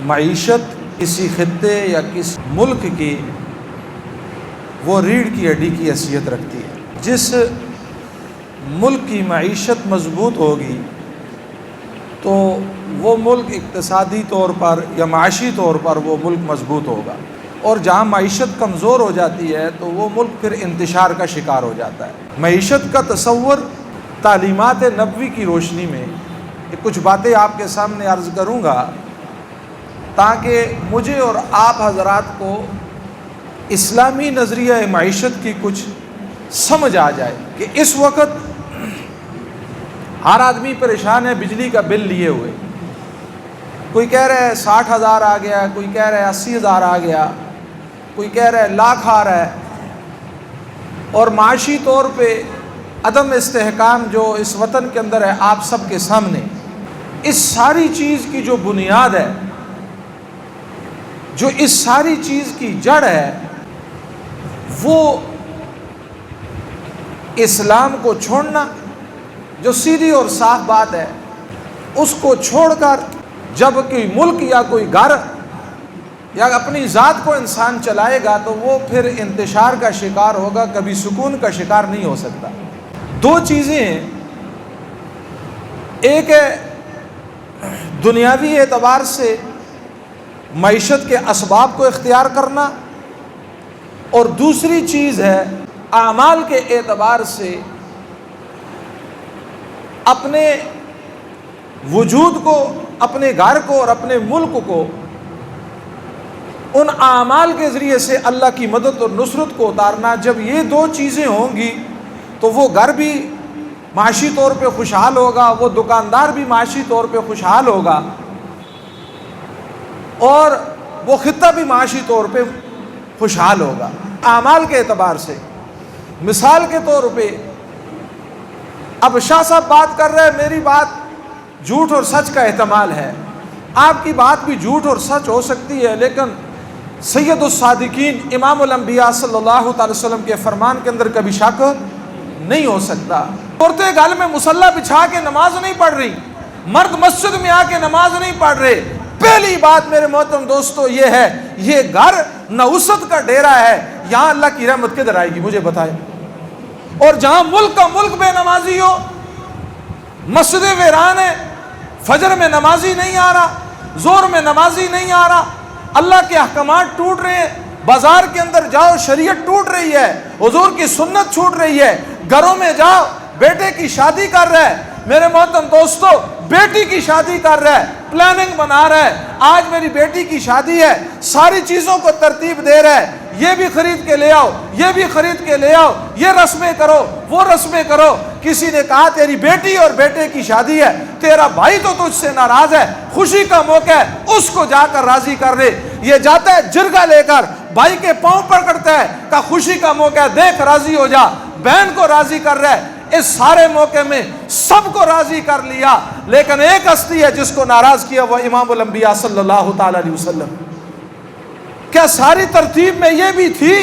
معیشت کسی خطے یا کسی ملک کی وہ ریڑھ کی ہڈی کی حیثیت رکھتی ہے۔ جس ملک کی معیشت مضبوط ہوگی تو وہ ملک اقتصادی طور پر یا معاشی طور پر وہ ملک مضبوط ہوگا، اور جہاں معیشت کمزور ہو جاتی ہے تو وہ ملک پھر انتشار کا شکار ہو جاتا ہے۔ معیشت کا تصور تعلیمات نبوی کی روشنی میں کچھ باتیں آپ کے سامنے عرض کروں گا تاکہ مجھے اور آپ حضرات کو اسلامی نظریہ معیشت کی کچھ سمجھ آ جائے کہ اس وقت ہر آدمی پریشان ہے بجلی کا بل لیے ہوئے۔ کوئی کہہ رہا ہے 60,000 آ گیا، کوئی کہہ رہا ہے 80,000 آ گیا، کوئی کہہ رہا ہے لاکھ آ رہا ہے، اور معاشی طور پہ عدم استحکام جو اس وطن کے اندر ہے آپ سب کے سامنے۔ اس ساری چیز کی جو بنیاد ہے، جو اس ساری چیز کی جڑ ہے، وہ اسلام کو چھوڑنا، جو سیدھی اور صاف بات ہے، اس کو چھوڑ کر جب کوئی ملک یا کوئی گھر یا اپنی ذات کو انسان چلائے گا تو وہ پھر انتشار کا شکار ہوگا، کبھی سکون کا شکار نہیں ہو سکتا۔ دو چیزیں ہیں، ایک ہے دنیاوی اعتبار سے معیشت کے اسباب کو اختیار کرنا، اور دوسری چیز ہے اعمال کے اعتبار سے اپنے وجود کو، اپنے گھر کو اور اپنے ملک کو ان اعمال کے ذریعے سے اللہ کی مدد اور نصرت کو اتارنا۔ جب یہ دو چیزیں ہوں گی تو وہ گھر بھی معاشی طور پہ خوشحال ہوگا، وہ دکاندار بھی معاشی طور پہ خوشحال ہوگا، اور وہ خطہ بھی معاشی طور پہ خوشحال ہوگا۔ اعمال کے اعتبار سے مثال کے طور پہ اب شاہ صاحب بات کر رہے ہیں، میری بات جھوٹ اور سچ کا احتمال ہے، آپ کی بات بھی جھوٹ اور سچ ہو سکتی ہے، لیکن سید الصادقین امام الانبیاء صلی اللہ تعالی وسلم کے فرمان کے اندر کبھی شک نہیں ہو سکتا۔ عورتیں گھر میں مصلی بچھا کے نماز نہیں پڑھ رہی، مرد مسجد میں آ کے نماز نہیں پڑھ رہے۔ پہلی بات میرے محترم دوستو یہ ہے، یہ گھر نحوست کا ڈیرا ہے، یہاں اللہ کی رحمت کدھر آئے گی مجھے بتائیں؟ اور جہاں ملک کا ملک بے نمازی ہو، مسجد ویران ہے، فجر میں نمازی نہیں آ رہا، زور میں نمازی نہیں آ رہا، اللہ کے احکامات ٹوٹ رہے ہیں، بازار کے اندر جاؤ شریعت ٹوٹ رہی ہے، حضور کی سنت چھوٹ رہی ہے، گھروں میں جاؤ بیٹے کی شادی کر رہا ہے، میرے محترم دوستو بیٹی کی شادی کر رہا ہے، پلاننگ بنا رہا ہے، آج میری بیٹی کی شادی ہے، ساری چیزوں کو ترتیب دے رہا ہے، یہ بھی خرید کے لے آؤ، یہ بھی خرید کے لے آؤ، یہ رسمیں کرو، وہ رسمیں کرو۔ کسی نے کہا تیری بیٹی اور بیٹے کی شادی ہے، تیرا بھائی تو تجھ سے ناراض ہے، خوشی کا موقع ہے، اس کو جا کر راضی کر دے۔ یہ جاتا ہے جرگہ لے کر بھائی کے پاؤں پکڑتا ہے، کہ خوشی کا موقع ہے، دیکھ راضی ہو جا، بہن کو راضی کر رہا ہے۔ اس سارے موقع میں سب کو راضی کر لیا، لیکن ایک ہستی ہے جس کو ناراض کیا، وہ امام الانبیاء صلی اللہ تعالی علیہ وسلم۔ کیا ساری ترتیب میں یہ بھی تھی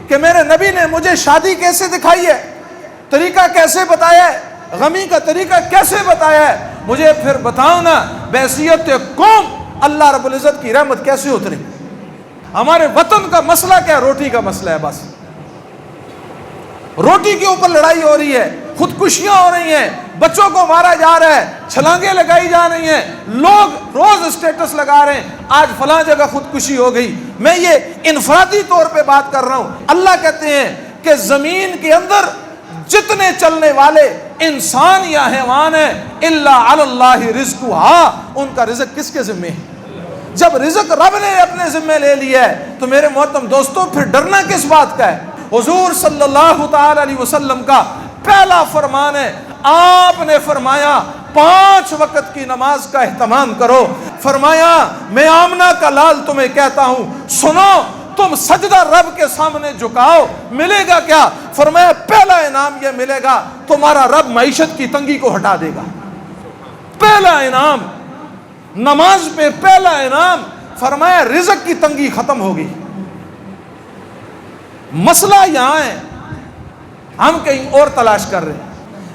کہ میرے نبی نے مجھے شادی کیسے دکھائی ہے، طریقہ کیسے بتایا ہے، غمی کا طریقہ کیسے بتایا ہے؟ مجھے پھر بتاؤ نا، بحیثیت قوم اللہ رب العزت کی رحمت کیسے اترے؟ ہمارے وطن کا مسئلہ کیا؟ روٹی کا مسئلہ ہے، بس روٹی کے اوپر لڑائی ہو رہی ہے، خودکشیاں ہو رہی ہیں، بچوں کو مارا جا رہا ہے، چھلانگیں لگائی جا رہی ہیں، لوگ روز اسٹیٹس لگا رہے ہیں آج فلاں جگہ خودکشی ہو گئی۔ میں یہ انفرادی طور پہ بات کر رہا ہوں۔ اللہ کہتے ہیں کہ زمین کے اندر جتنے چلنے والے انسان یا حیوان ہیں، الا علی اللہ رزقھا، ان کا رزق کس کے ذمہ ہے؟ جب رزق رب نے اپنے ذمہ لے لیا ہے تو میرے محترم دوستوں پھر ڈرنا کس بات کا ہے؟ حضور صلی اللہ تعالی علیہ وسلم کا پہلا فرمان ہے، آپ نے فرمایا 5 وقت کی نماز کا اہتمام کرو۔ فرمایا میں آمنہ کا لال تمہیں کہتا ہوں، سنو، تم سجدہ رب کے سامنے جھکاؤ، ملے گا کیا؟ فرمایا پہلا انعام یہ ملے گا، تمہارا رب معیشت کی تنگی کو ہٹا دے گا۔ پہلا انعام نماز پہ، پہلا انعام فرمایا رزق کی تنگی ختم ہوگی۔ مسئلہ یہاں ہے، ہم کہیں اور تلاش کر رہے ہیں۔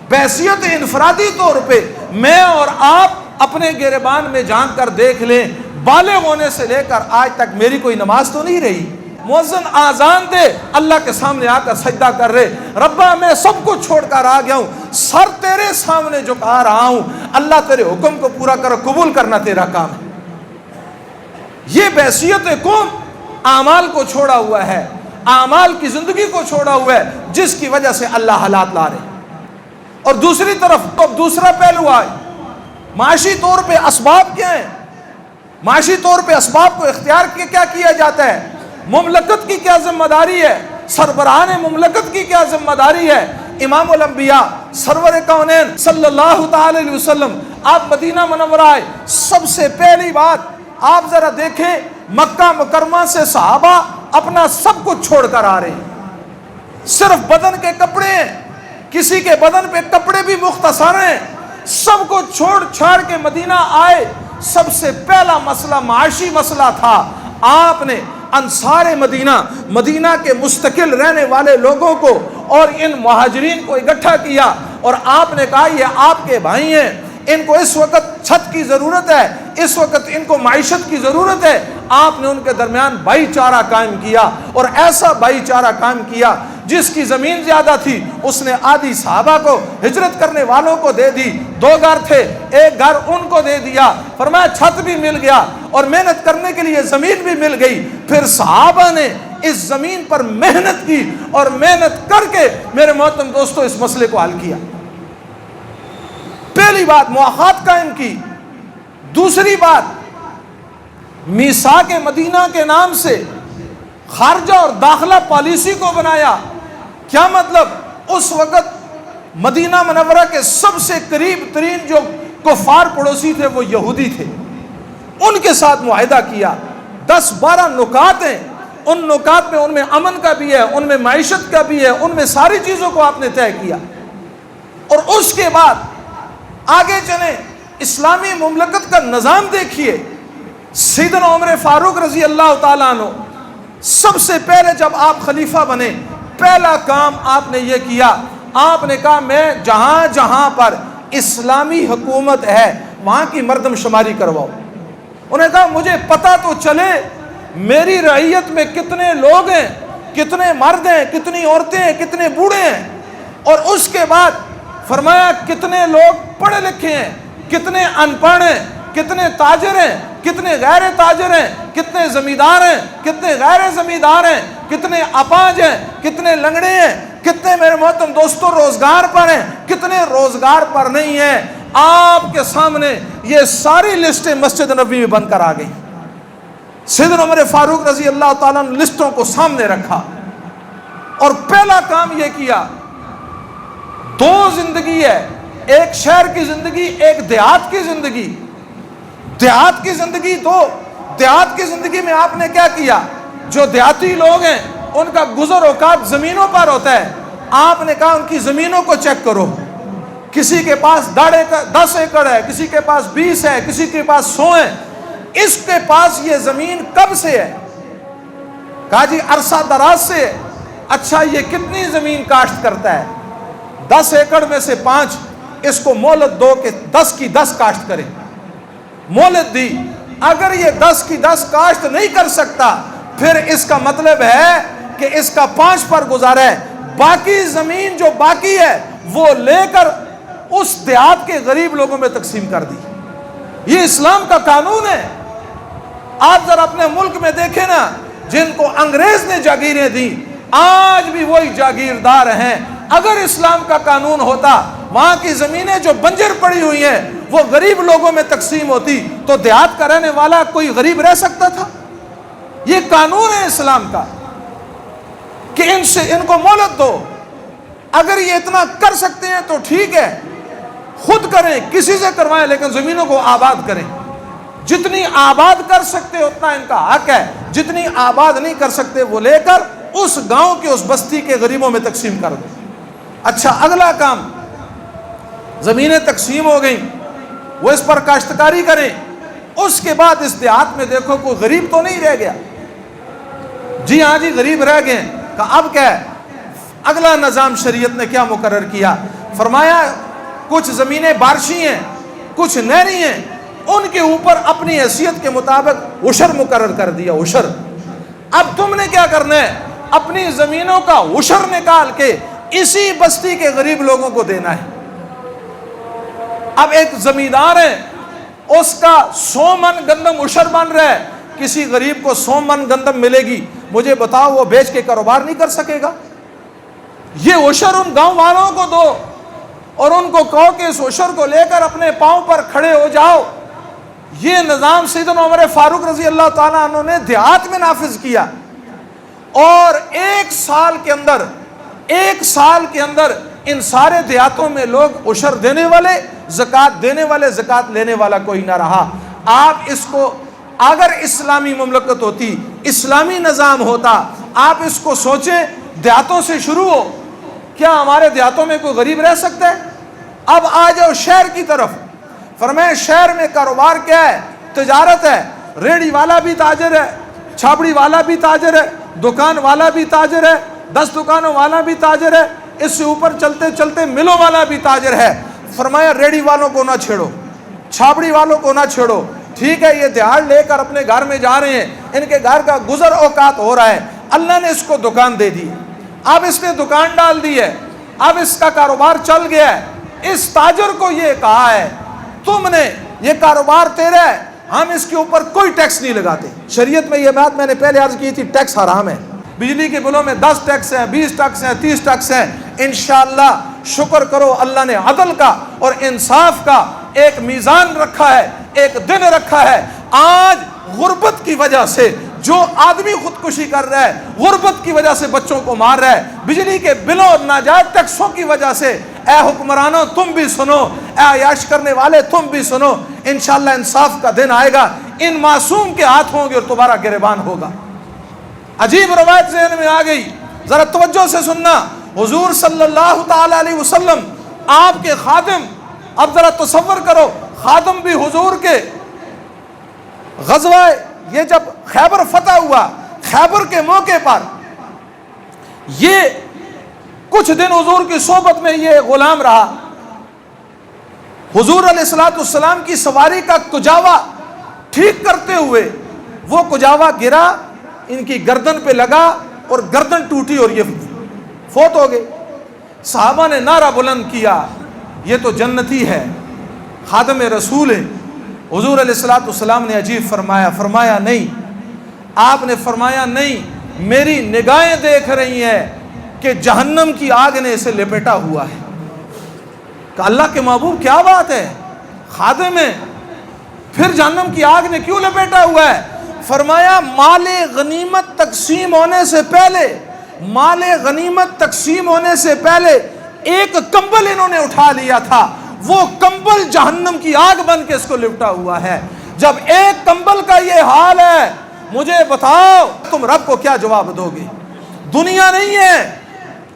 بحیثیت انفرادی طور پہ میں اور آپ اپنے گریبان میں جان کر دیکھ لیں، بالغ ہونے سے لے کر آج تک میری کوئی نماز تو نہیں رہی. مؤذن آزان دے اللہ کے سامنے آ کر سجدہ کر رہے, ربا میں سب کو چھوڑ کر آ گیا ہوں, سر تیرے سامنے جھکا رہا ہوں, اللہ تیرے حکم کو پورا کر, قبول کرنا تیرا کام ہے. یہ بحثیت کون؟ اعمال کو چھوڑا ہوا ہے, اعمال کی زندگی کو چھوڑا ہوا ہے, جس کی وجہ سے اللہ حالات لا رہے. اور دوسری طرف تو دوسرا پہلو آئے, معاشی طور پہ اسباب کیا ہیں؟ معاشی طور پہ اسباب کو اختیار کیا کیا جاتا ہے؟ مملکت کی کیا ذمہ داری ہے؟ سربراہان مملکت کی کیا ذمہ داری ہے؟ امام الانبیاء سرور کونین صلی اللہ تعالی علیہ وسلم آپ مدینہ منورہ آئے, سب سے پہلی بات آپ ذرا دیکھیں, مکہ مکرمہ سے صحابہ اپنا سب کچھ چھوڑ کر آ رہے ہیں, صرف بدن کے کپڑے ہیں, کسی کے بدن پہ کپڑے بھی مختصر ہیں, سب کو چھوڑ چھاڑ کے مدینہ آئے. سب سے پہلا مسئلہ معاشی مسئلہ تھا. آپ نے انصار مدینہ کے مستقل رہنے والے لوگوں کو اور ان مہاجرین کو اکٹھا کیا, اور آپ نے کہا یہ آپ کے بھائی ہیں, ان کو اس وقت چھت کی ضرورت ہے, اس وقت ان کو معیشت کی ضرورت ہے. آپ نے ان کے درمیان بھائی چارہ قائم کیا, اور ایسا بھائی چارہ قائم کیا جس کی زمین زیادہ تھی اس نے آدھی صحابہ کو, ہجرت کرنے والوں کو دے دی. 2 گھر تھے, 1 گھر ان کو دے دیا, فرمایا چھت بھی مل گیا اور محنت کرنے کے لیے زمین بھی مل گئی. پھر صحابہ نے اس زمین پر محنت کی اور محنت کر کے میرے محترم دوستو اس مسئلے کو حل کیا. پہلی بات مواخات قائم کی. دوسری بات میثاق مدینہ کے نام سے خارجہ اور داخلہ پالیسی کو بنایا. کیا مطلب؟ اس وقت مدینہ منورہ کے سب سے قریب ترین جو کفار پڑوسی تھے وہ یہودی تھے, ان کے ساتھ معاہدہ کیا. 10-12 نکات ہیں, ان نکات میں ان میں امن کا بھی ہے, ان میں معیشت کا بھی ہے, ان میں ساری چیزوں کو آپ نے طے کیا. اور اس کے بعد آگے چلیں, اسلامی مملکت کا نظام دیکھیے. سیدنا عمر فاروق رضی اللہ تعالیٰ عنہ سب سے پہلے جب آپ خلیفہ بنے, پہلا کام آپ نے یہ کیا, آپ نے کہا میں جہاں جہاں پر اسلامی حکومت ہے وہاں کی مردم شماری کرواؤ. انہوں نے کہا مجھے پتہ تو چلے میری رعیت میں کتنے لوگ ہیں, کتنے مرد ہیں, کتنی عورتیں ہیں, کتنے بوڑھے ہیں. اور اس کے بعد فرمایا کتنے لوگ پڑھے لکھے ہیں, کتنے ان پڑھ ہیں, کتنے تاجر ہیں, کتنے غیر تاجر ہیں, کتنے زمیندار ہیں, کتنے غیر زمیندار ہیں, کتنے اپاہج ہیں, کتنے لنگڑے ہیں, کتنے میرے محترم دوستوں روزگار پر ہیں, کتنے روزگار پر نہیں ہیں. آپ کے سامنے یہ ساری لسٹیں مسجد نبوی میں بن کر آ گئی. سیدنا عمر فاروق رضی اللہ تعالیٰ نے لسٹوں کو سامنے رکھا اور پہلا کام یہ کیا, 2 زندگی ہے, ایک شہر کی زندگی, ایک دیہات کی زندگی. دیہات کی زندگی 2, دیہات کی زندگی میں آپ نے کیا کیا, جو دیہاتی لوگ ہیں ان کا گزر اوقات زمینوں پر ہوتا ہے. آپ نے کہا ان کی زمینوں کو چیک کرو, کسی کے پاس 10 ایکڑ ہے, کسی کے پاس 20 ہے, کسی کے پاس 100 ہے. اس کے پاس یہ زمین کب سے ہے؟ کہا جی عرصہ دراز سے ہے. اچھا یہ کتنی زمین کاشت کرتا ہے؟ 10 ایکڑ میں سے 5, اس کو مہلت دو کہ 10 کی 10 کاشت کرے. مہلت دی. اگر یہ 10 کی 10 کاشت نہیں کر سکتا پھر اس کا مطلب ہے کہ اس کا 5 پر گزارا ہے, باقی زمین جو باقی ہے وہ لے کر اس دیہات کے غریب لوگوں میں تقسیم کر دی. یہ اسلام کا قانون ہے. آپ ذرا اپنے ملک میں دیکھیں نا, جن کو انگریز نے جاگیریں دی آج بھی وہی جاگیردار ہیں. اگر اسلام کا قانون ہوتا وہاں کی زمینیں جو بنجر پڑی ہوئی ہیں وہ غریب لوگوں میں تقسیم ہوتی تو دیہات کا رہنے والا کوئی غریب رہ سکتا تھا؟ یہ قانون ہے اسلام کا کہ ان کو مہلت دو. اگر یہ اتنا کر سکتے ہیں تو ٹھیک ہے, خود کریں, کسی سے کروائیں, لیکن زمینوں کو آباد کریں. جتنی آباد کر سکتے اتنا ان کا حق ہے, جتنی آباد نہیں کر سکتے وہ لے کر اس گاؤں کے اس بستی کے غریبوں میں تقسیم کر دیں. اچھا اگلا کام, زمینیں تقسیم ہو گئیں, وہ اس پر کاشتکاری کریں. اس کے بعد اس دیہات میں دیکھو کوئی غریب تو نہیں رہ گیا. جی ہاں جی غریب رہ گئے. کہا اب کیا ہے؟ اگلا نظام شریعت نے کیا مقرر کیا؟ فرمایا کچھ زمینیں بارشی ہیں, کچھ نہری ہیں, ان کے اوپر اپنی حیثیت کے مطابق عشر مقرر کر دیا، عشر۔ اب تم نے کیا کرنا ہے؟ اپنی زمینوں کا عشر نکال کے اسی بستی کے غریب لوگوں کو دینا ہے۔ اب ایک زمیندار ہے، اس کا 100 من گندم عشر بن رہا ہے، کسی غریب کو 100 من گندم ملے گی، مجھے بتاؤ وہ بیچ کے کاروبار نہیں کر سکے گا؟ یہ عشر ان گاؤں والوں کو دو اور ان کو کہو کہ اس عشر کو لے کر اپنے پاؤں پر کھڑے ہو جاؤ۔ یہ نظام سیدنا عمر فاروق رضی اللہ تعالیٰ عنہ نے دیہات میں نافذ کیا، اور ایک سال کے اندر ان سارے دیہاتوں میں لوگ عشر دینے والے، زکوٰۃ دینے والے، زکوٰۃ لینے والا کوئی نہ رہا۔ آپ اس کو، اگر اسلامی مملکت ہوتی، اسلامی نظام ہوتا، آپ اس کو سوچیں، دیہاتوں سے شروع ہو۔ کیا ہمارے دیہاتوں میں کوئی غریب رہ سکتا ہے؟ اب آ جاؤ شہر کی طرف۔ فرمایا شہر میں کاروبار کیا ہے؟ تجارت ہے۔ ریڑھی والا بھی تاجر ہے، چھاپڑی والا بھی تاجر ہے، دکان والا بھی تاجر ہے، 10 دکانوں والا بھی تاجر ہے، اس سے اوپر چلتے چلتے ملوں والا بھی تاجر ہے۔ فرمایا ریڑھی والوں کو نہ چھیڑو، چھاپڑی والوں کو نہ چھیڑو۔ ٹھیک ہے، یہ دیہڑ لے کر اپنے گھر میں جا رہے ہیں، ان کے گھر کا گزر اوقات ہو رہا ہے، اللہ نے اس کو دکان دے دی، اب اس نے دکان ڈال دی ہے، اب اس کا کاروبار چل گیا ہے۔ اس تاجر کو یہ کہا ہے تم نے، یہ کاروبار تیرا ہے، ہم اس کے اوپر کوئی ٹیکس نہیں لگاتے۔ شریعت میں یہ بات میں نے پہلے عرض کی تھی، ٹیکس حرام ہے۔ بجلی کے بلوں میں 10 ٹیکس ہیں، 20 ٹیکس ہیں، 30 ٹیکس ہیں۔ انشاءاللہ شکر کرو، اللہ نے عدل کا اور انصاف کا ایک میزان رکھا ہے، ایک دن رکھا ہے۔ آج غربت کی وجہ سے جو آدمی خودکشی کر رہا ہے، غربت کی وجہ سے بچوں کو مار رہا ہے، بجلی کے بلوں اور ناجائز ٹیکسوں کی وجہ سے، اے حکمرانوں تم بھی سنو، اے عیاش کرنے والے تم بھی سنو، انشاءاللہ انصاف کا دن آئے گا، ان معصوم کے ہاتھ ہوں گے اور تمہارا گریبان ہوگا۔ عجیب روایت ذہن میں آ گئی، ذرا توجہ سے سننا۔ حضور صلی اللہ تعالی علیہ وسلم آپ کے خادم، اب ذرا تصور کرو، خادم بھی حضور کے غزوہ، یہ جب خیبر فتح ہوا، خیبر کے موقع پر یہ کچھ دن حضور کی صحبت میں یہ غلام رہا۔ حضور علیہ السلام کی سواری کا کجاوا ٹھیک کرتے ہوئے وہ کجاوا گرا، ان کی گردن پہ لگا اور گردن ٹوٹی اور یہ فوت ہو گئے۔ صحابہ نے نعرہ بلند کیا، یہ تو جنتی ہے، خادم رسول ہے۔ حضور علیہ السلام نے عجیب فرمایا نہیں، آپ نے فرمایا نہیں، میری نگاہیں دیکھ رہی ہیں کہ جہنم کی آگ نے اسے لپیٹا ہوا ہے۔ کہ اللہ کے محبوب کیا بات ہے، خادم ہے، پھر جہنم کی آگ نے کیوں لپیٹا ہوا ہے؟ فرمایا مال غنیمت تقسیم ہونے سے پہلے، مال غنیمت تقسیم ہونے سے پہلے ایک کمبل انہوں نے اٹھا لیا تھا، وہ کمبل جہنم کی آگ بن کے اس کو لپٹا ہوا ہے۔ جب ایک کمبل کا یہ حال ہے، مجھے بتاؤ تم رب کو کیا جواب دو گے؟ دنیا نہیں ہے،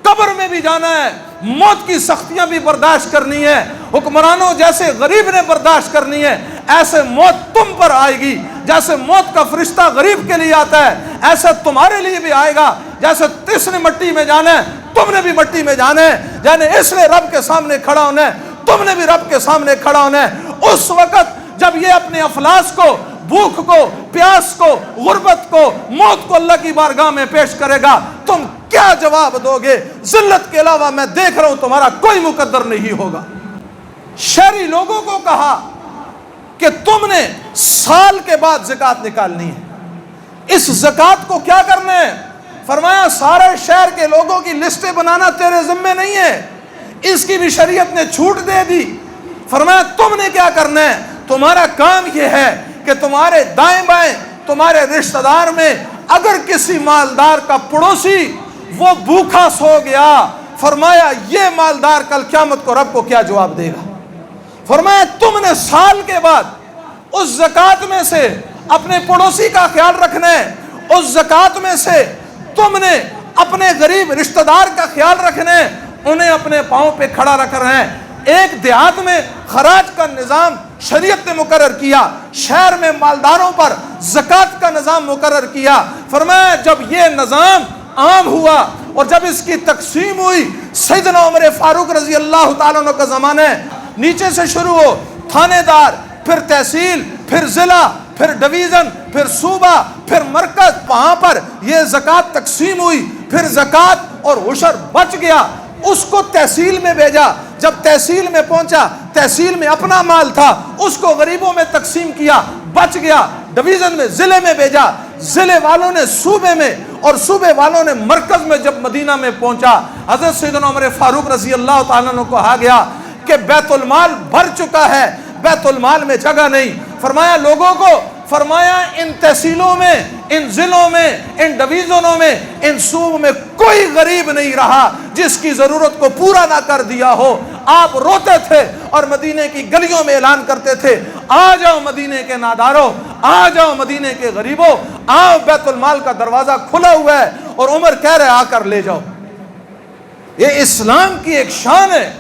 قبر میں بھی جانا ہے، موت کی سختیاں بھی برداشت کرنی ہے، حکمرانوں جیسے غریب نے برداشت کرنی ہے، ایسے موت تم پر آئے گی۔ جیسے موت کا فرشتہ غریب کے لیے آتا ہے، ایسے تمہارے لیے بھی آئے گا۔ جیسے اس نے مٹی میں جانا ہے، تم نے بھی مٹی میں جانا ہے۔ یعنی اس نے رب کے سامنے کھڑا ہونا ہے، تم نے بھی رب کے سامنے کھڑا ہونا ہے۔ اس وقت جب یہ اپنے افلاس کو، بھوک کو، پیاس کو، غربت کو، موت کو اللہ کی بارگاہ میں پیش کرے گا، تم کیا جواب دو گے؟ ذلت کے علاوہ میں دیکھ رہا ہوں تمہارا کوئی مقدر نہیں ہوگا۔ شہری لوگوں کو کہا کہ تم نے سال کے بعد زکوٰۃ نکالنی ہے۔ اس زکوٰۃ کو کیا کرنا ہے؟ فرمایا سارے شہر کے لوگوں کی لسٹیں بنانا تیرے ذمے نہیں ہے، اس کی بھی شریعت نے چھوٹ دے دی۔ فرمایا تم نے کیا کرنا ہے؟ تمہارا کام یہ ہے کہ تمہارے دائیں بائیں، تمہارے رشتہ دار میں اگر کسی مالدار کا پڑوسی وہ بھوکا سو گیا، فرمایا یہ مالدار کل قیامت کو رب کو کیا جواب دے گا؟ فرمایا تم نے سال کے بعد اس زکوٰۃ میں سے اپنے پڑوسی کا خیال رکھنا ہے، اس زکوٰۃ میں سے تم نے اپنے غریب رشتہ دار کا خیال رکھنا ہے، انہیں اپنے پاؤں پہ کھڑا رکھ رہے ہیں۔ ایک دیہات میں خراج کا نظام شریعت نے مقرر کیا، شہر میں مالداروں پر زکوٰۃ کا نظام مقرر کیا۔ فرمایا جب یہ نظام عام ہوا اور جب اس کی تقسیم ہوئی، سیدنا عمر فاروق رضی اللہ تعالیٰ عنہ کا زمانہ ہے، نیچے سے شروع ہو، تھانے دار، پھر تحصیل، پھر ضلع، پھر ڈویژن، پھر صوبہ، پھر مرکز، وہاں پر یہ زکوٰۃ تقسیم ہوئی، پھر زکوٰۃ اور عشر بچ گیا، اس کو تحصیل میں بھیجا، جب تحصیل میں پہنچا، تحصیل میں اپنا مال تھا، اس کو غریبوں میں تقسیم کیا، بچ گیا، ڈویژن میں، ضلع میں بھیجا، ضلع والوں نے صوبے میں، اور صوبے والوں نے مرکز میں. جب مدینہ میں پہنچا، حضرت سیدنا عمر فاروق رضی اللہ تعالیٰ عنہ کو کہا گیا کہ بیت المال بھر چکا ہے، بیت المال میں جگہ نہیں. فرمایا لوگوں کو، فرمایا ان تحصیلوں میں، ان ضلعوں میں، ان ڈویژنوں میں، ان صوبوں میں کوئی غریب نہیں رہا جس کی ضرورت کو پورا نہ کر دیا ہو. آپ روتے تھے اور مدینے کی گلیوں میں اعلان کرتے تھے، آ جاؤ مدینے کے ناداروں، آ جاؤ مدینے کے غریبوں، آؤ بیت المال کا دروازہ کھلا ہوا ہے. اور عمر کہہ رہے آ کر لے جاؤ. یہ اسلام کی ایک شان ہے،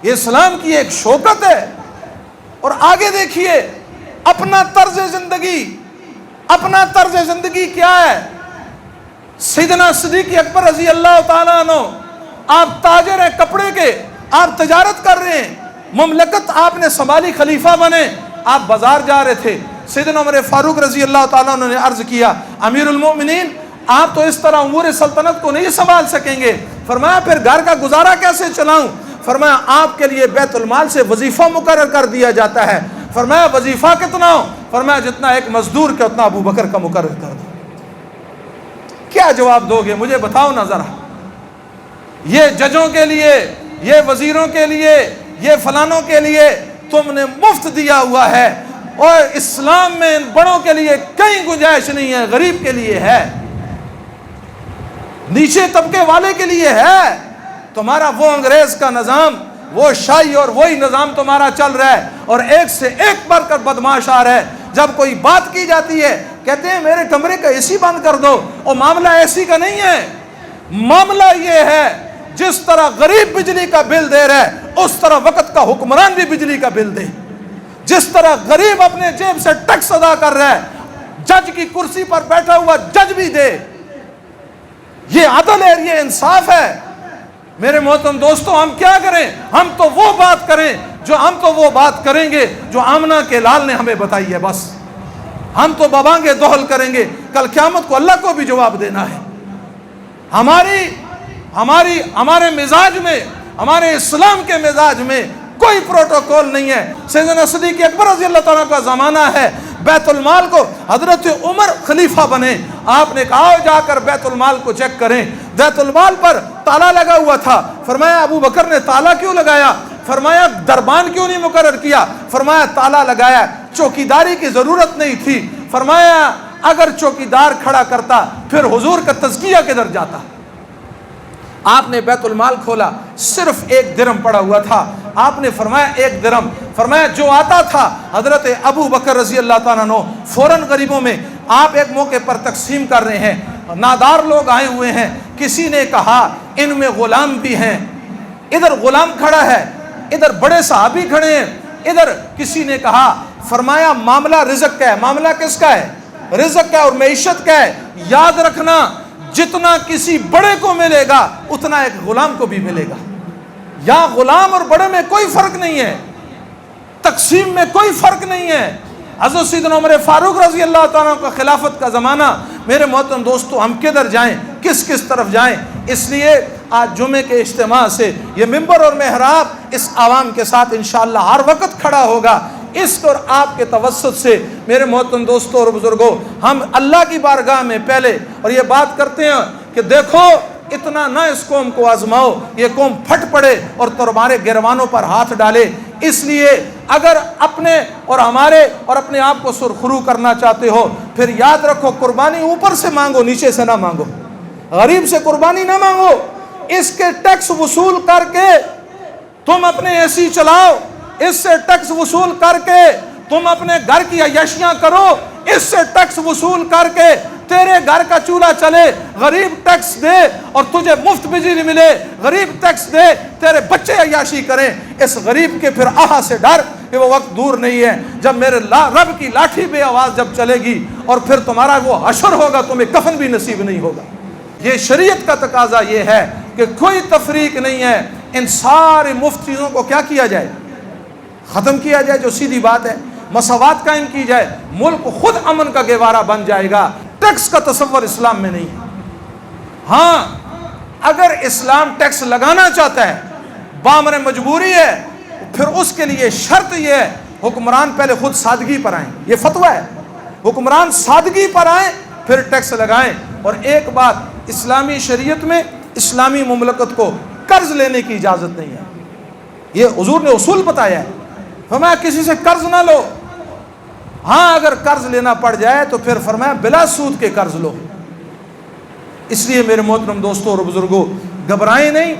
یہ اسلام کی ایک شوکت ہے. اور آگے دیکھیے اپنا طرز زندگی، اپنا طرز زندگی کیا ہے. سیدنا صدیق اکبر رضی اللہ تعالیٰ عنہ، آپ تاجر ہیں کپڑے کے، آپ تجارت کر رہے ہیں، مملکت آپ نے سنبھالی، خلیفہ بنے، آپ بازار جا رہے تھے. سیدنا عمر فاروق رضی اللہ تعالیٰ عنہ نے عرض کیا، امیر المومنین آپ تو اس طرح امور سلطنت کو نہیں سنبھال سکیں گے. فرمایا پھر گھر کا گزارا کیسے چلاؤں؟ فرمایا آپ کے لیے بیت المال سے وظیفہ مقرر کر دیا جاتا ہے. فرمایا وظیفہ کتنا ہو؟ فرمایا جتنا ایک مزدور کا اتنا ابو بکر کا مقرر کر دو. کیا جواب دو گے مجھے بتاؤ نا ذرا. یہ ججوں کے لیے، یہ وزیروں کے لیے، یہ فلانوں کے لیے تم نے مفت دیا ہوا ہے، اور اسلام میں ان بڑوں کے لیے کہیں گنجائش نہیں ہے، غریب کے لیے ہے، نیچے طبقے والے کے لیے ہے. تمہارا وہ انگریز کا نظام، وہ شاہی اور وہی نظام تمہارا چل رہا ہے، اور ایک سے ایک بڑھ کر بدماش آ رہا ہے. جب کوئی بات کی جاتی ہے کہتے ہیں میرے کمرے کا اے سی بند کر دو. اور معاملہ اے سی کا نہیں ہے، معاملہ یہ ہے جس طرح غریب بجلی کا بل دے رہا ہے اس طرح وقت کا حکمران بھی بجلی کا بل دے. جس طرح غریب اپنے جیب سے ٹیکس ادا کر رہا ہے، جج کی کرسی پر بیٹھا ہوا جج بھی دے. یہ عدل ہے، یہ انصاف ہے. میرے محترم دوستو، ہم کیا کریں؟ ہم تو وہ بات کریں جو آمنہ کے لال نے ہمیں بتائی ہے. بس ہم تو ببانگے دوہل کریں گے، کل قیامت کو اللہ کو بھی جواب دینا ہے. ہمارے مزاج میں، ہمارے اسلام کے مزاج میں کوئی پروٹوکول نہیں ہے. سیدنا صدیق اکبر رضی اللہ تعالیٰ کا زمانہ ہے، بیت المال کو حضرت عمر خلیفہ بنے، آپ نے کہا جا کر بیت المال کو چیک کریں. بیت المال پر تالا لگا ہوا تھا. فرمایا ابو بکر نے تالا کیوں لگایا؟ فرمایا دربان کیوں نہیں مقرر کیا؟ فرمایا تالا لگایا، چوکیداری کی ضرورت نہیں تھی. فرمایا اگر چوکیدار کھڑا کرتا پھر حضور کا تزکیہ کدھر جاتا؟ آپ نے بیت المال کھولا، صرف 1 درہم پڑا ہوا تھا. آپ نے فرمایا 1 درہم، فرمایا جو آتا تھا حضرت ابو بکر رضی اللہ تعالیٰ عنہ فوراً غریبوں میں. آپ ایک موقع پر تقسیم کر رہے ہیں، نادار لوگ آئے ہوئے ہیں. کسی نے کہا ان میں غلام بھی ہیں. ادھر غلام کھڑا ہے، ادھر بڑے صحابی کھڑے ہیں. ادھر کسی نے کہا، فرمایا معاملہ رزق کا ہے. معاملہ کس کا ہے؟ رزق کا اور معیشت کا ہے. یاد رکھنا جتنا کسی بڑے کو ملے گا اتنا ایک غلام کو بھی ملے گا. یا غلام اور بڑے میں کوئی فرق نہیں ہے، تقسیم میں کوئی فرق نہیں ہے. حضرت سیدنا عمر فاروق رضی اللہ تعالیٰ کا خلافت کا زمانہ. میرے محترم دوستو، ہم کدھر جائیں، کس طرف جائیں؟ اس لیے آج جمعے کے اجتماع سے یہ ممبر اور محراب اس عوام کے ساتھ انشاءاللہ ہر وقت کھڑا ہوگا. اس اور آپ کے توسط سے میرے محترم دوستوں اور بزرگوں، ہم اللہ کی بارگاہ میں پہلے اور یہ بات کرتے ہیں کہ دیکھو اتنا نہ اس قوم کو آزماؤ، یہ قوم پھٹ پڑے اور تمہارے گروانوں پر ہاتھ ڈالے. اس لیے اگر اپنے اور ہمارے اور اپنے آپ کو سرخرو کرنا چاہتے ہو پھر یاد رکھو قربانی اوپر سے مانگو، نیچے سے نہ مانگو. غریب سے قربانی نہ مانگو، اس کے ٹیکس وصول کر کے تم اپنے اے سی چلاؤ، اس سے ٹیکس وصول کر کے تم اپنے گھر کی عیاشیاں کرو، اس سے ٹیکس وصول کر کے تیرے گھر کا چولہا چلے. غریب ٹیکس دے اور تجھے مفت بجلی ملے، غریب ٹیکس دے تیرے بچے عیاشی کریں. اس غریب کے پھر آہا سے ڈر کہ وہ وقت دور نہیں ہے جب میرے رب کی لاٹھی بے آواز جب چلے گی اور پھر تمہارا وہ حشر ہوگا، تمہیں کفن بھی نصیب نہیں ہوگا. یہ شریعت کا تقاضا یہ ہے کہ کوئی تفریق نہیں ہے. ان سارے مفت چیزوں کو کیا کیا جائے؟ ختم کیا جائے. جو سیدھی بات ہے، مساوات قائم کی جائے, ملک خود امن کا گہوارہ بن جائے گا. ٹیکس کا تصور اسلام میں نہیں ہے. ہاں اگر اسلام ٹیکس لگانا چاہتا ہے, بامر مجبوری ہے, پھر اس کے لیے شرط یہ ہے حکمران پہلے خود سادگی پر آئیں. یہ فتویٰ ہے, حکمران سادگی پر آئیں پھر ٹیکس لگائیں. اور ایک بات, اسلامی شریعت میں اسلامی مملکت کو قرض لینے کی اجازت نہیں ہے. یہ حضور نے اصول بتایا ہے, فرمایا کسی سے قرض نہ لو. ہاں اگر قرض لینا پڑ جائے تو پھر فرمایا بلا سود کے قرض لو. اس لیے میرے محترم دوستوں اور بزرگوں, گھبرائیں نہیں.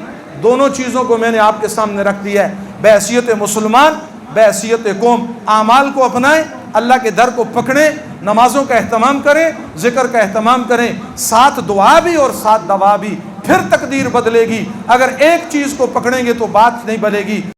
دونوں چیزوں کو میں نے آپ کے سامنے رکھ دیا ہے. بحیثیت مسلمان, بحیثیت قوم, اعمال کو اپنائیں, اللہ کے در کو پکڑیں, نمازوں کا اہتمام کریں, ذکر کا اہتمام کریں, ساتھ دعا بھی اور ساتھ دوا بھی. پھر تقدیر بدلے گی. اگر ایک چیز کو پکڑیں گے تو بات نہیں بنے گی.